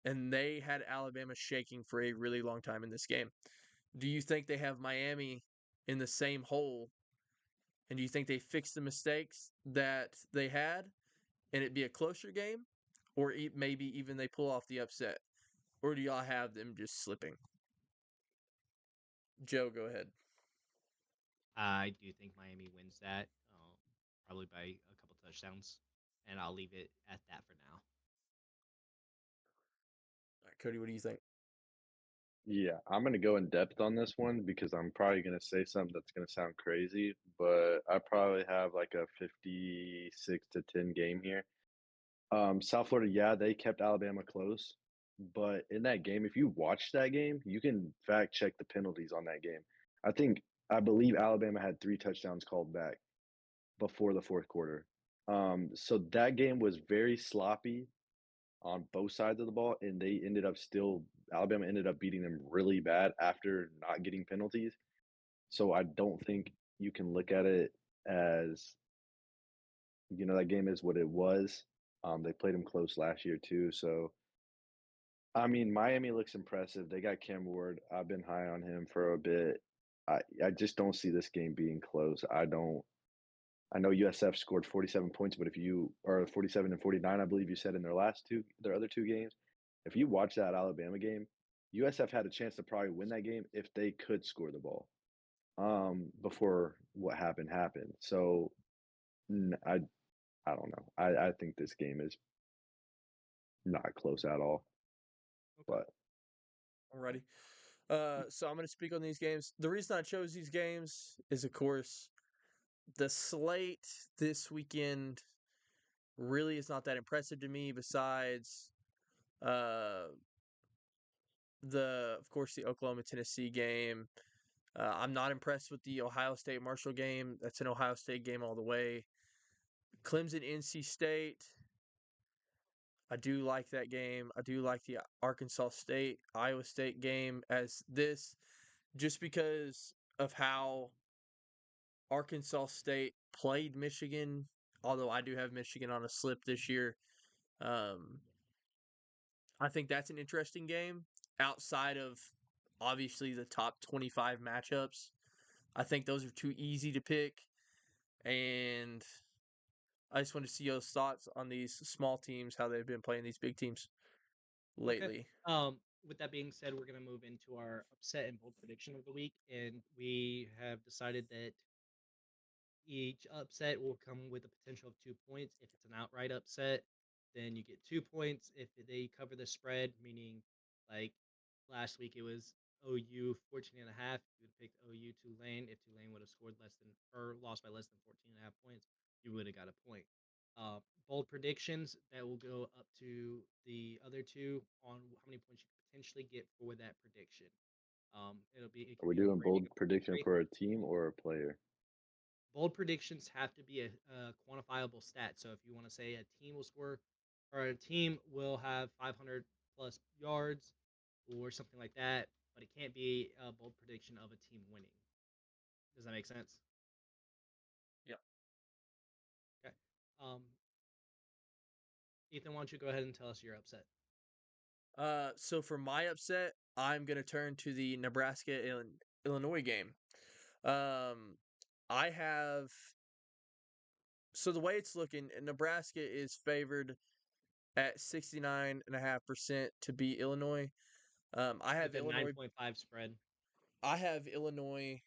and they had Alabama shaking for a really long time in this game. Do you think they have Miami in the same hole? And do you think they fix the mistakes that they had and it be a closer game? Or maybe even they pull off the upset? Or do y'all have them just slipping? Joe, go ahead. I do think Miami wins that, probably by a couple touchdowns, and I'll leave it at that for now. All right, Cody, what do you think? Yeah, I'm gonna go in depth on this one because I'm probably gonna say something that's gonna sound crazy, but I probably have like a 56-10 game here. South Florida, yeah, they kept Alabama close, but in that game, if you watch that game, you can fact check the penalties on that game. I believe Alabama had 3 touchdowns called back before the fourth quarter. So that game was very sloppy on both sides of the ball, and Alabama ended up beating them really bad after not getting penalties. So I don't think you can look at it as, that game is what it was. They played them close last year too. So I mean, Miami looks impressive. They got Cam Ward. I've been high on him for a bit. I just don't see this game being close. I know USF scored 47 points, but if you or 47 and 49, I believe you said in their other 2 games. If you watch that Alabama game, USF had a chance to probably win that game if they could score the ball. Before what happened. So I don't know. I think this game is not close at all. But Alrighty. So I'm going to speak on these games. The reason I chose these games is, of course, the slate this weekend really is not that impressive to me. Besides, uh, of course, the Oklahoma Tennessee game. I'm not impressed with the Ohio State Marshall game. That's an Ohio State game all the way. Clemson NC State. I do like that game. I do like the Arkansas State Iowa State game as this, just because of how Arkansas State played Michigan. Although I do have Michigan on a slip this year. Um, I think that's an interesting game outside of obviously the top 25 matchups. I think those are too easy to pick. And I just want to see your thoughts on these small teams, how they've been playing these big teams lately. Okay. With that being said, we're gonna move into our upset and bold prediction of the week, and we have decided that each upset will come with a potential of 2 points. If it's an outright upset, then you get 2 points. If they cover the spread, meaning like last week it was OU 14 and a half, you would have picked OU Tulane. If Tulane would have scored less than or lost by less than 14 and a half points, you would have got a point. Bold predictions that will go up to the other two on how many points you could potentially get for that prediction. It are could we be doing over, it bold could be prediction under. for a team or a player? Bold predictions have to be a quantifiable stat. So if you want to say a team will score or a team will have 500 plus yards or something like that, but it can't be a bold prediction of a team winning. Does that make sense? Yep. Okay. Um, Ethan, why don't you go ahead and tell us your upset? So for my upset, I'm gonna turn to the Nebraska Illinois game. I have so the way it's looking, Nebraska is favored at 69.5% to beat Illinois. I have With a Illinois. 9.5 spread. I have Illinois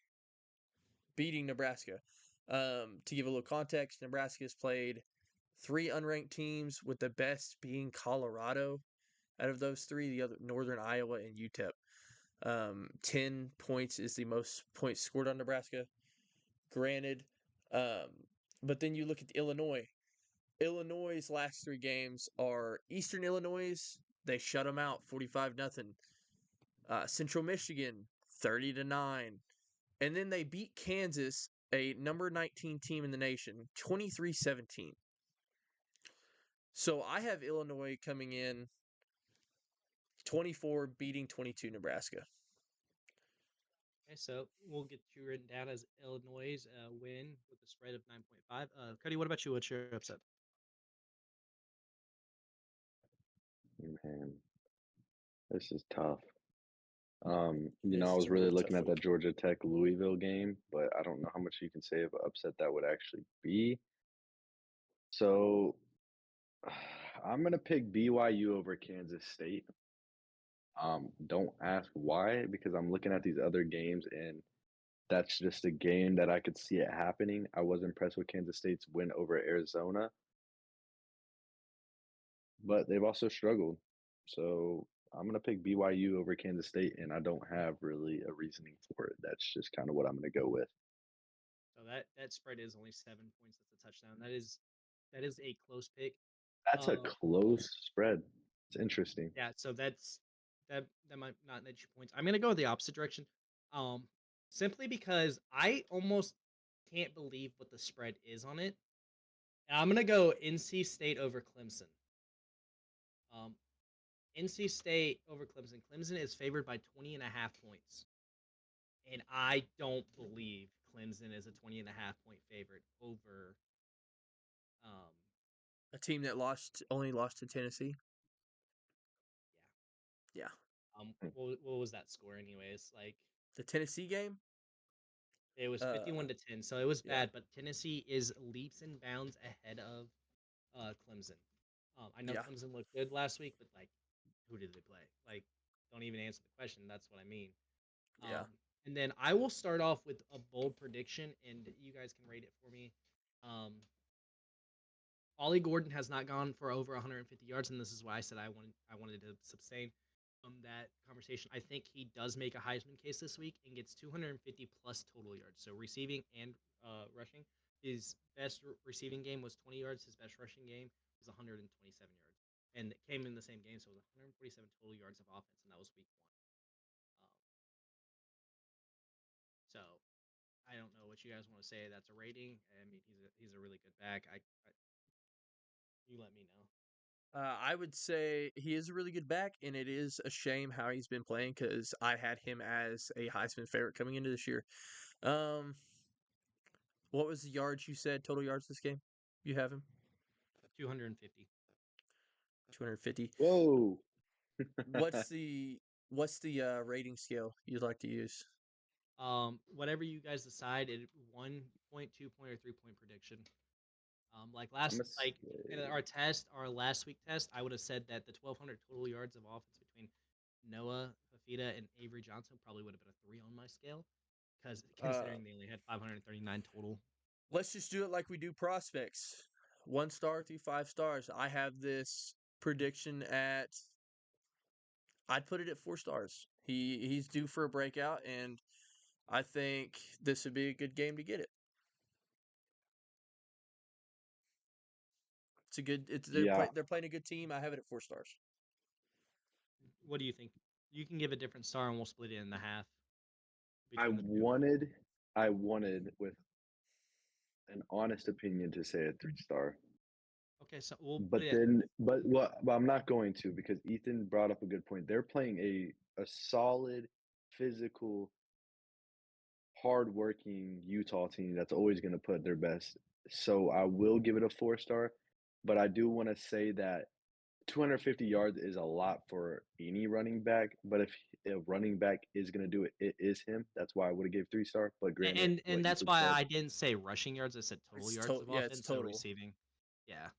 beating Nebraska. To give a little context, Nebraska has played 3 unranked teams, with the best being Colorado. Out of those 3, the other Northern Iowa and UTEP. 10 points is the most points scored on Nebraska. granted. But then you look at Illinois. Illinois' last 3 games are Eastern Illinois. They shut them out 45-0. Central Michigan 30-9. And then they beat Kansas, a number 19 team in the nation, 23-17. So I have Illinois coming in 24, beating 22 Nebraska. Okay, so we'll get you written down as Illinois' win with a spread of 9.5. Cody, what about you? What's your upset? Man, this is tough. This I is was a really really looking tough at that week. Georgia Tech Louisville game, but I don't know how much you can say of an upset that would actually be. So I'm gonna pick BYU over Kansas State. Don't ask why, because I'm looking at these other games and that's just a game that I could see it happening. I was impressed with Kansas State's win over Arizona, but they've also struggled. So I'm gonna pick BYU over Kansas State, and I don't have really a reasoning for it. That's just kind of what I'm gonna go with. So that spread is only 7 points. That's a touchdown. That is a close pick. That's a close spread. It's interesting. Yeah, so that might not net you points. I'm gonna go the opposite direction. Simply because I almost can't believe what the spread is on it. And I'm gonna go NC State over Clemson. Um, NC State over Clemson. Clemson is favored by 20.5 points. And I don't believe Clemson is a 20.5 point favorite over um A team that only lost to Tennessee. yeah. Yeah. What was that score anyways? Like The Tennessee game? it was 51-10, so it was yeah. bad, but Tennessee is leaps and bounds ahead of Clemson. I know Yeah. Clemson looked good last week, but like who did they play? Like don't even answer the question. That's what I mean. Yeah. And then I will start off with a bold prediction, and you guys can rate it for me. Ollie Gordon has not gone for over 150 yards, and this is why I said I wanted to sustain that conversation. I think he does make a Heisman case this week and gets 250 plus total yards. So receiving and rushing. His best receiving game was 20 yards. His best rushing game was 127 yards, and it came in the same game. So it was 147 total yards of offense, and that was week 1. So I don't know what you guys want to say. That's a rating. I mean, he's a really good back. You let me know. I would say he is a really good back, and it is a shame how he's been playing because I had him as a Heisman favorite coming into this year. What was the yards you said? Total yards this game? You have him 250. 250. Whoa. What's the rating scale you'd like to use? Whatever you guys decide, 1 point, 2 point, or 3 point prediction. Like in our last week test, I would have said that the 1,200 total yards of offense between Noah Fafita and Avery Johnson probably would have been a 3 on my scale, because considering they only had 539 total. Let's just do it like we do prospects. 1 star through 5 stars. I have this prediction at. I'd put it at 4 stars. He's due for a breakout, and I think this would be a good game to get it. It's a good. They're playing a good team. I have it at 4 stars. What do you think? You can give a different star, and we'll split it in the half. I wanted with an honest opinion to say a 3-star. Okay, so we'll. But I'm not going to, because Ethan brought up a good point. They're playing a solid, physical, hardworking Utah team that's always going to put their best. So I will give it a 4-star, but I do want to say that 250 yards is a lot for any running back. But if a running back is going to do it, it is him. That's why I would have gave 3-star. But granted, And that's why I didn't say rushing yards. I said total yards of offense. It's total. So receiving. Yeah.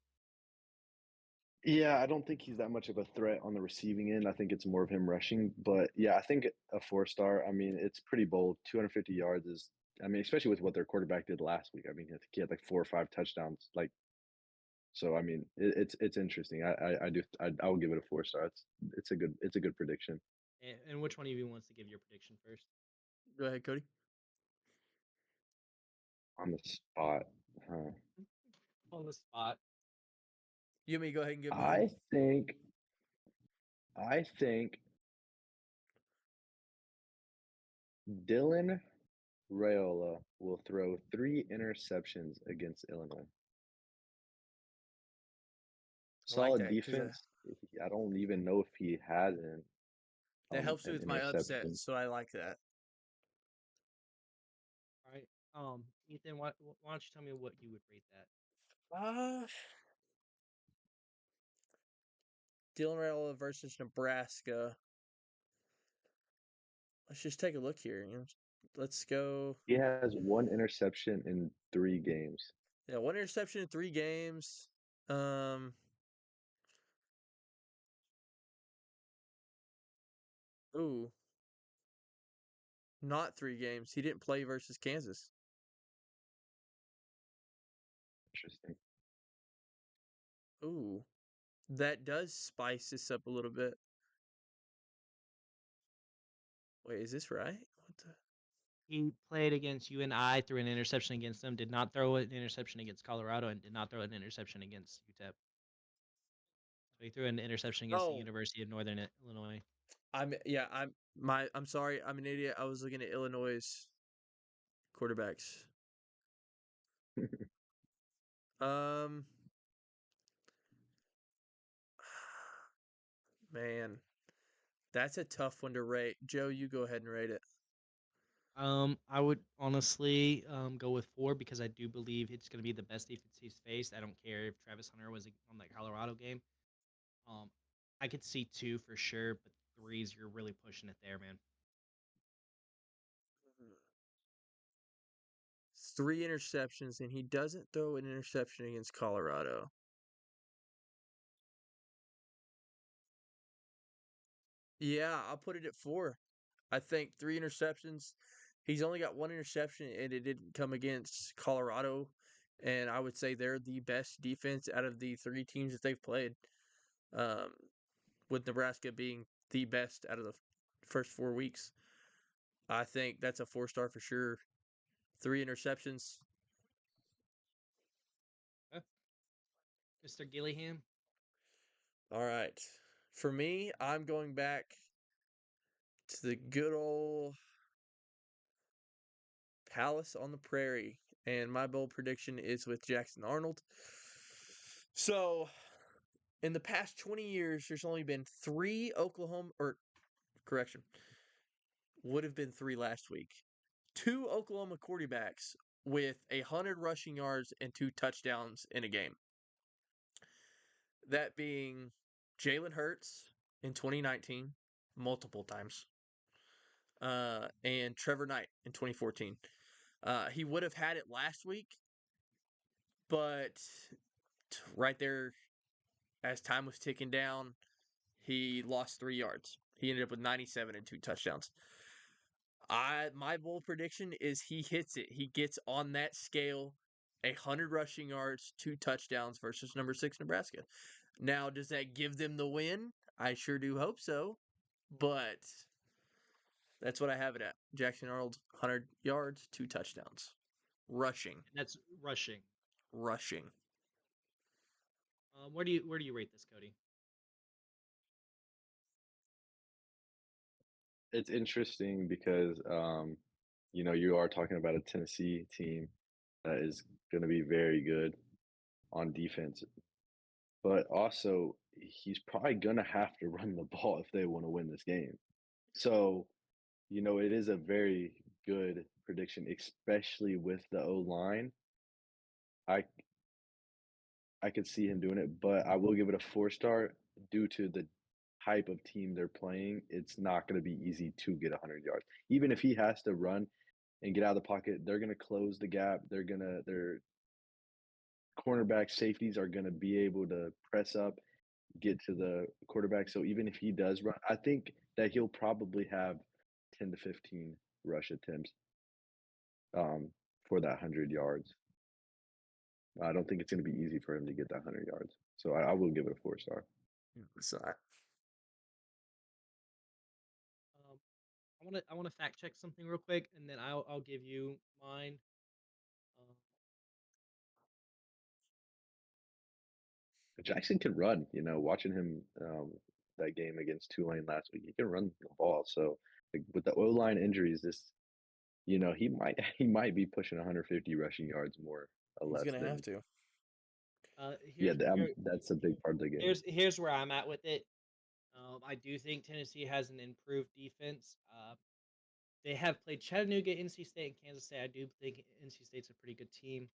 Yeah, I don't think he's that much of a threat on the receiving end. I think it's more of him rushing. But yeah, I think a 4-star. I mean, it's pretty bold. 250 yards is. I mean, especially with what their quarterback did last week. I mean, he had like 4 or 5 touchdowns. Like, so I mean, it's interesting. I will give it a 4-star. It's a good prediction. And which one of you wants to give your prediction first? Go ahead, Cody. On the spot, huh? On the spot. You want me to go ahead and give mine? I think I think Dylan Raiola will throw 3 interceptions against Illinois. I like Solid that because defense. I don't even know if he has that helps me an with my upset. interception. So I like that. All right. Ethan, why don't you tell me what you would rate that? Uh, Dylan Raiola versus Nebraska. Let's just take a look here. Let's go. He has 1 interception in 3 games. Yeah, 1 interception in 3 games. Um. Ooh, not 3 games. He didn't play versus Kansas. Interesting. Ooh, that does spice this up a little bit. Wait, is this right? What the? He played against UNI, threw an interception against them, did not throw an interception against Colorado, and did not throw an interception against UTEP. So he threw an interception against the Oh, University of Northern Illinois. I'm sorry. I'm an idiot. I was looking at Illinois' quarterbacks. Um, man, that's a tough one to rate. Joe, you go ahead and rate it. I would honestly go with 4 because I do believe it's going to be the best defense he's faced. I don't care if Travis Hunter was on that Colorado game. Um, I could see 2 for sure, but 3s you're really pushing it there, man. 3 interceptions, and he doesn't throw an interception against Colorado. Yeah, I'll put it at 4. I think 3 interceptions. He's only got 1 interception, and it didn't come against Colorado. And I would say they're the best defense out of the 3 teams that they've played. Um, with Nebraska being the best out of the first 4 weeks. I think that's a 4-star for sure. 3 interceptions. Mr. Gilliam? All right. For me, I'm going back to the good old Palace on the Prairie. And my bold prediction is with Jackson Arnold. So, in the past 20 years, there's only been 3 would have been 3 last week. 2 Oklahoma quarterbacks with 100 rushing yards and 2 touchdowns in a game. That being Jalen Hurts in 2019, multiple times, and Trevor Knight in 2014. He would have had it last week, but right there, as time was ticking down, he lost 3 yards. He ended up with 97 and 2 touchdowns. My bold prediction is he hits it. He gets on that scale, 100 rushing yards, 2 touchdowns versus number 6 Nebraska. Now, does that give them the win? I sure do hope so, but that's what I have it at. Jackson Arnold, 100 yards, 2 touchdowns. Rushing. And that's rushing. Rushing. Where do you rate this, Cody? It's interesting because you are talking about a Tennessee team that is going to be very good on defense, but also he's probably going to have to run the ball if they want to win this game. So, it is a very good prediction, especially with the O line. I I could see him doing it, but I will give it a 4-star due to the type of team they're playing. It's not going to be easy to get 100 yards. Even if he has to run and get out of the pocket, they're going to close the gap. Their cornerback safeties are going to be able to press up, get to the quarterback. So even if he does run, I think that he'll probably have 10 to 15 rush attempts for that 100 yards. I don't think it's going to be easy for him to get that 100 yards. So I will give it a 4-star. So I want to fact check something real quick, and then I'll give you mine. Jackson can run. Watching him that game against Tulane last week, he can run the ball. So like, with the O line injuries, he might be pushing 150 rushing yards more or He's less gonna have than. to. Yeah, that's a big part of the game. Here's where I'm at with it. I do think Tennessee has an improved defense. They have played Chattanooga, NC State, and Kansas State. I do think NC State's a pretty good team.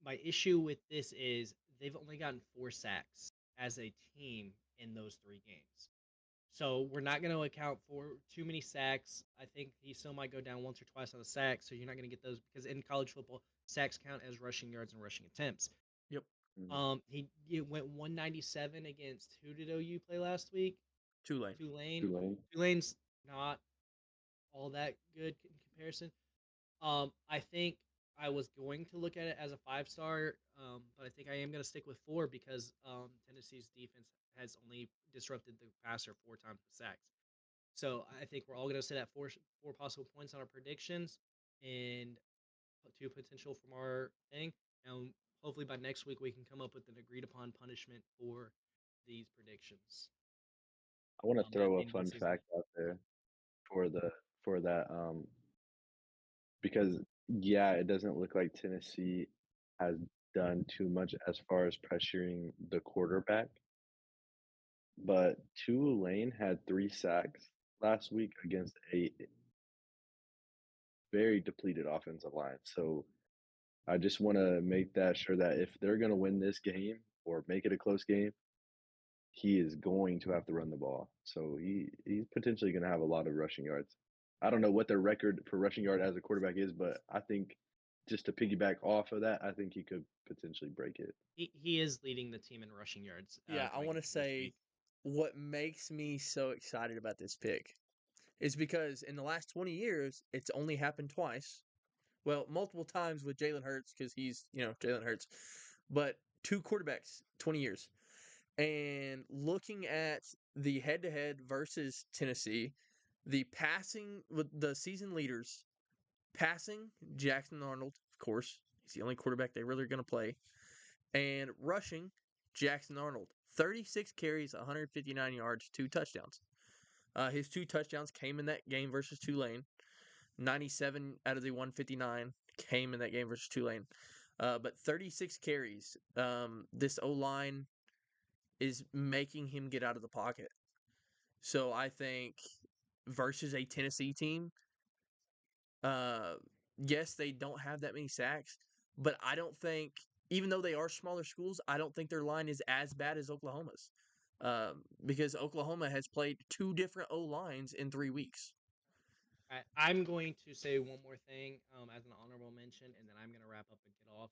My issue with this is they've only gotten 4 sacks as a team in those 3 games. So we're not going to account for too many sacks. I think he still might go down once or twice on the sack, so you're not going to get those because in college football, sacks count as rushing yards and rushing attempts. Yep. He went 197 against who did OU play last week? Tulane. Tulane. Tulane's not all that good in comparison. I think I was going to look at it as a 5-star, but I think I am going to stick with 4 because Tennessee's defense has only disrupted the passer 4 times with sacks. So I think we're all going to sit at four possible points on our predictions and 2 potential from our thing. And hopefully by next week we can come up with an agreed upon punishment for these predictions. I want to at throw the a end of the fun season. fact out there for that because it doesn't look like Tennessee has done too much as far as pressuring the quarterback. But Tulane had 3 sacks last week against a very depleted offensive line. So I just want to make that sure that if they're going to win this game or make it a close game, he is going to have to run the ball. So he's potentially going to have a lot of rushing yards. I don't know what their record for rushing yard as a quarterback is, but I think just to piggyback off of that, I think he could potentially break it. He is leading the team in rushing yards. Yeah, I want to say what makes me so excited about this pick is because in the last 20 years, it's only happened twice. Well, multiple times with Jalen Hurts because he's, Jalen Hurts. But 2 quarterbacks, 20 years. And looking at the head-to-head versus Tennessee, the passing with the season leaders, passing Jackson Arnold, of course, he's the only quarterback they really are going to play, and rushing Jackson Arnold, 36 carries, 159 yards, 2 touchdowns. His 2 touchdowns came in that game versus Tulane. 97 out of the 159 came in that game versus Tulane. But 36 carries. This O-line is making him get out of the pocket. So I think versus a Tennessee team, yes, they don't have that many sacks, but I don't think, even though they are smaller schools, I don't think their line is as bad as Oklahoma's. Because Oklahoma has played 2 different O-lines in 3 weeks. I'm going to say one more thing as an honorable mention, and then I'm going to wrap up and get off.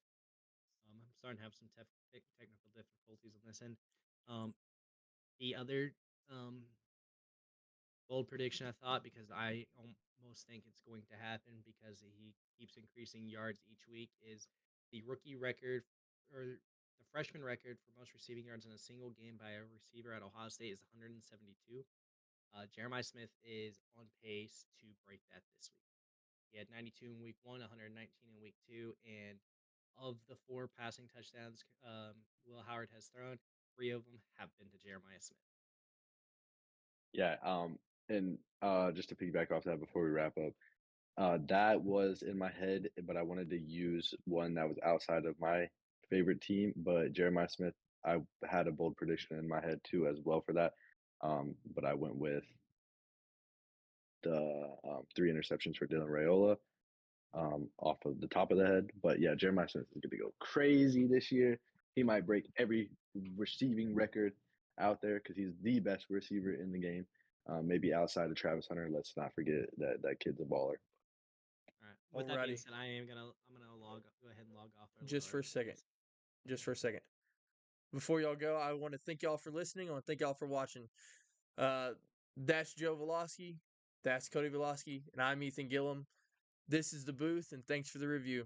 I'm starting to have some technical difficulties on this end. The other bold prediction I thought, because I almost think it's going to happen because he keeps increasing yards each week, is the rookie record or the freshman record for most receiving yards in a single game by a receiver at Ohio State is 172. Jeremiah Smith is on pace to break that this week. He had 92 in week 1, 119 in week 2, and of the 4 passing touchdowns Will Howard has thrown, 3 of them have been to Jeremiah Smith. Yeah, and just to piggyback off that before we wrap up, that was in my head, but I wanted to use one that was outside of my favorite team. But Jeremiah Smith, I had a bold prediction in my head too, as well for that. But I went with the 3 interceptions for Dylan Raiola off of the top of the head. But yeah, Jeremiah Smith is going to go crazy this year. He might break every receiving record out there because he's the best receiver in the game. Maybe outside of Travis Hunter. Let's not forget that kid's a baller. All right. With that being said, I'm gonna go ahead and log off. Just for a second. Before y'all go, I want to thank y'all for listening. I want to thank y'all for watching. That's Joe Velosky. That's Cody Velosky. And I'm Ethan Gillum. This is The Booth, and thanks for the review.